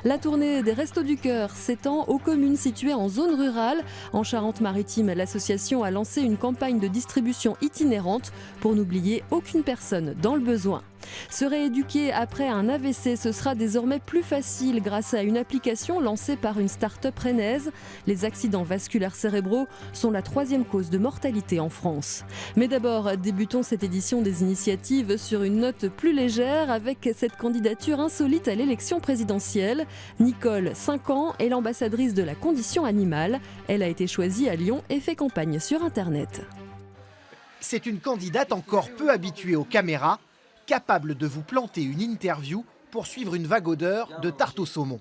La tournée des Restos du Cœur s'étend aux communes situées en zone rurale. En Charente-Maritime, l'association a lancé une campagne de distribution itinérante pour n'oublier aucune personne dans le besoin. Se rééduquer après un AVC, ce sera désormais plus facile grâce à une application lancée par une start-up rennaise. Les accidents vasculaires cérébraux sont la 3e cause de mortalité en France. Mais d'abord, débutons cette édition des initiatives sur une note plus légère avec cette candidature insolite à l'élection présidentielle. Nicole, 5 ans, est l'ambassadrice de la condition animale. Elle a été choisie à Lyon et fait campagne sur Internet. C'est une candidate encore peu habituée aux caméras, capable de vous planter une interview pour suivre une vague odeur de tarte au saumon.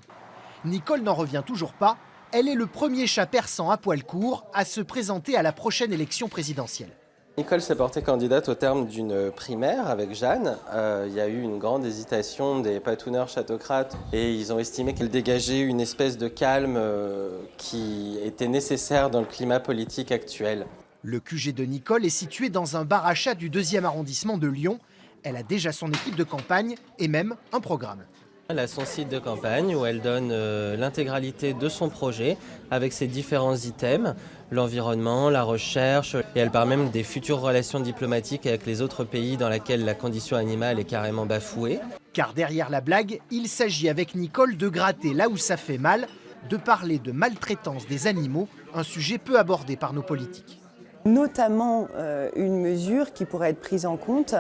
Nicole n'en revient toujours pas, elle est le premier chat persan à poil court à se présenter à la prochaine élection présidentielle. Nicole s'est portée candidate au terme d'une primaire avec Jeanne. Il y a eu une grande hésitation des patouneurs chatocrates et ils ont estimé qu'elle dégageait une espèce de calme qui était nécessaire dans le climat politique actuel. Le QG de Nicole est situé dans un bar à chats du 2e arrondissement de Lyon. Elle a déjà son équipe de campagne et même un programme. Elle a son site de campagne où elle donne l'intégralité de son projet avec ses différents items, l'environnement, la recherche, et elle parle même des futures relations diplomatiques avec les autres pays dans lesquels la condition animale est carrément bafouée. Car derrière la blague, il s'agit avec Nicole de gratter là où ça fait mal, de parler de maltraitance des animaux, un sujet peu abordé par nos politiques. Notamment une mesure qui pourrait être prise en compte.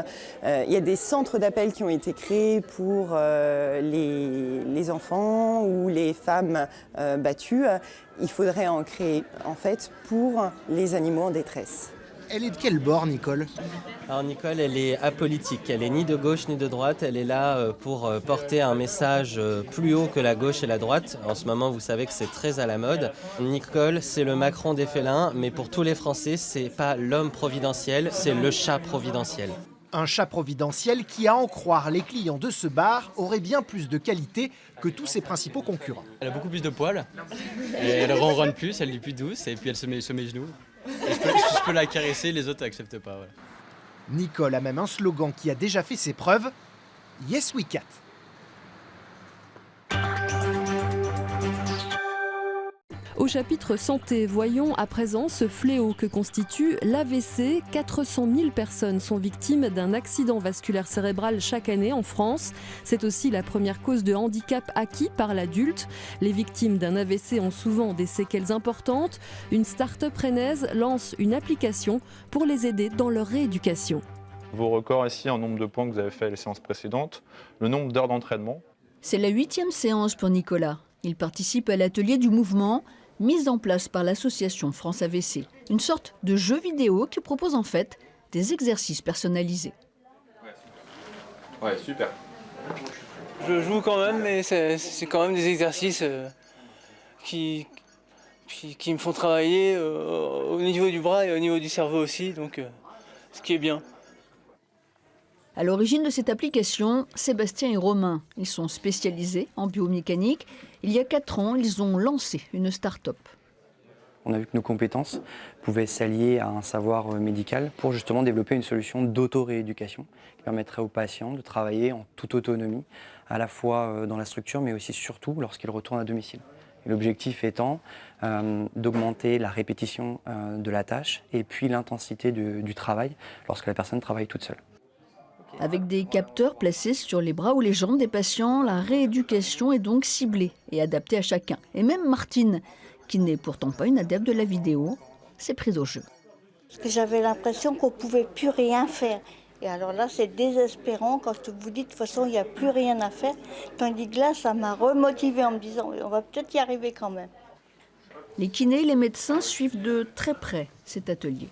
Il y a des centres d'appel qui ont été créés pour les enfants ou les femmes battues. Il faudrait en créer en fait pour les animaux en détresse. Elle est de quel bord, Nicole ? Alors Nicole, elle est apolitique, elle est ni de gauche ni de droite, elle est là pour porter un message plus haut que la gauche et la droite. En ce moment, vous savez que c'est très à la mode. Nicole, c'est le Macron des félins, mais pour tous les Français, c'est pas l'homme providentiel, c'est le chat providentiel. Un chat providentiel qui, à en croire les clients de ce bar, aurait bien plus de qualité que tous ses principaux concurrents. Elle a beaucoup plus de poils, et elle ronronne plus, elle est plus douce, et puis elle se met genoux. Et je peux la caresser, les autres n'acceptent pas. Ouais. Nicole a même un slogan qui a déjà fait ses preuves, « Yes we cat ». Au chapitre santé, voyons à présent ce fléau que constitue l'AVC. 400 000 personnes sont victimes d'un accident vasculaire cérébral chaque année en France. C'est aussi la première cause de handicap acquis par l'adulte. Les victimes d'un AVC ont souvent des séquelles importantes. Une start-up rennaise lance une application pour les aider dans leur rééducation. Vos records ici en nombre de points que vous avez fait à les séances précédentes, le nombre d'heures d'entraînement. C'est la 8e séance pour Nicolas. Il participe à l'atelier du mouvement mise en place par l'association France AVC. Une sorte de jeu vidéo qui propose en fait des exercices personnalisés. Ouais, super. Je joue quand même, mais c'est quand même des exercices qui me font travailler au niveau du bras et au niveau du cerveau aussi, donc ce qui est bien. À l'origine de cette application, Sébastien et Romain. Ils sont spécialisés en biomécanique. Il y a 4 ans, ils ont lancé une start-up. On a vu que nos compétences pouvaient s'allier à un savoir médical pour justement développer une solution d'auto-rééducation qui permettrait aux patients de travailler en toute autonomie, à la fois dans la structure, mais aussi surtout lorsqu'ils retournent à domicile. L'objectif étant d'augmenter la répétition de la tâche et puis l'intensité du travail lorsque la personne travaille toute seule. Avec des capteurs placés sur les bras ou les jambes des patients, la rééducation est donc ciblée et adaptée à chacun. Et même Martine, qui n'est pourtant pas une adepte de la vidéo, s'est prise au jeu. Parce que j'avais l'impression qu'on ne pouvait plus rien faire. Et alors là, c'est désespérant quand vous dites de toute façon, il n'y a plus rien à faire. Tandis que là, ça m'a remotivée en me disant, on va peut-être y arriver quand même. Les kinés et les médecins suivent de très près cet atelier.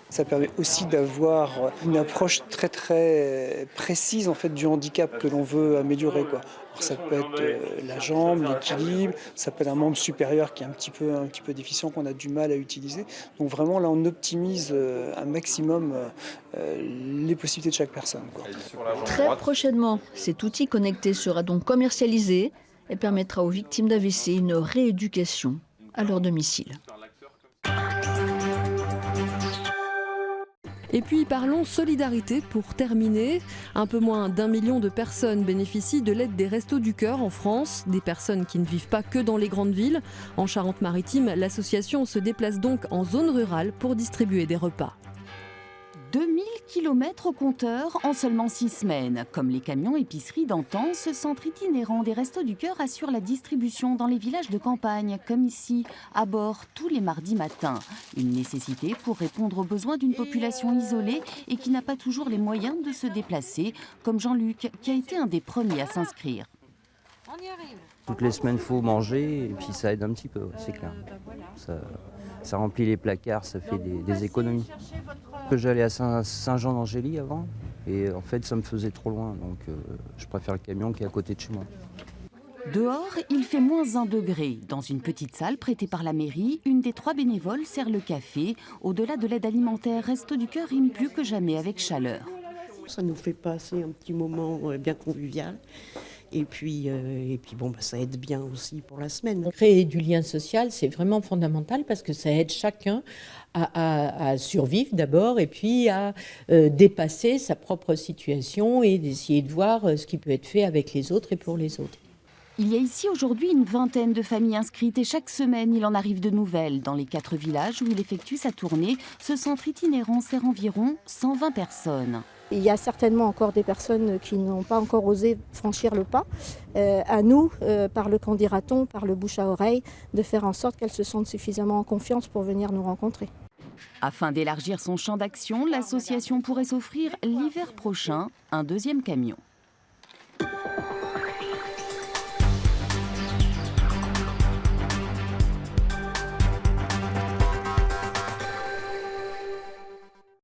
Ça permet aussi d'avoir une approche très très précise en fait, du handicap que l'on veut améliorer, quoi. Alors, ça peut être la jambe, l'équilibre, ça peut être un membre supérieur qui est un petit peu déficient, qu'on a du mal à utiliser. Donc vraiment là on optimise un maximum les possibilités de chaque personne, quoi. Très prochainement, cet outil connecté sera donc commercialisé et permettra aux victimes d'AVC une rééducation à leur domicile. Et puis parlons solidarité pour terminer. Un peu moins d'1 million de personnes bénéficient de l'aide des Restos du Cœur en France, des personnes qui ne vivent pas que dans les grandes villes. En Charente-Maritime, l'association se déplace donc en zone rurale pour distribuer des repas. 2000 km au compteur en seulement 6 semaines. Comme les camions épicerie d'antan, ce centre itinérant des Restos du Cœur assure la distribution dans les villages de campagne, comme ici, à bord, tous les mardis matins. Une nécessité pour répondre aux besoins d'une population isolée et qui n'a pas toujours les moyens de se déplacer, comme Jean-Luc, qui a été un des premiers à s'inscrire. On y arrive. Toutes les semaines, il faut manger et puis ça aide un petit peu, c'est clair. Ça remplit les placards, ça fait des économies. J'allais à Saint-Jean-d'Angély avant et en fait ça me faisait trop loin, donc je préfère le camion qui est à côté de chez moi. Dehors, il fait moins 1 degré. Dans une petite salle prêtée par la mairie, une des 3 bénévoles sert le café. Au-delà de l'aide alimentaire, Restos du Cœur rime plus que jamais avec chaleur. Ça nous fait passer un petit moment bien convivial. Et puis bon, ça aide bien aussi pour la semaine. Créer du lien social, c'est vraiment fondamental parce que ça aide chacun à survivre d'abord et puis à dépasser sa propre situation et d'essayer de voir ce qui peut être fait avec les autres et pour les autres. Il y a ici aujourd'hui une vingtaine de familles inscrites et chaque semaine, il en arrive de nouvelles. Dans les 4 villages où il effectue sa tournée, ce centre itinérant sert environ 120 personnes. Il y a certainement encore des personnes qui n'ont pas encore osé franchir le pas. À nous, par le candidaton, par le bouche à oreille, de faire en sorte qu'elles se sentent suffisamment en confiance pour venir nous rencontrer. Afin d'élargir son champ d'action, l'association pourrait s'offrir l'hiver prochain un 2e camion.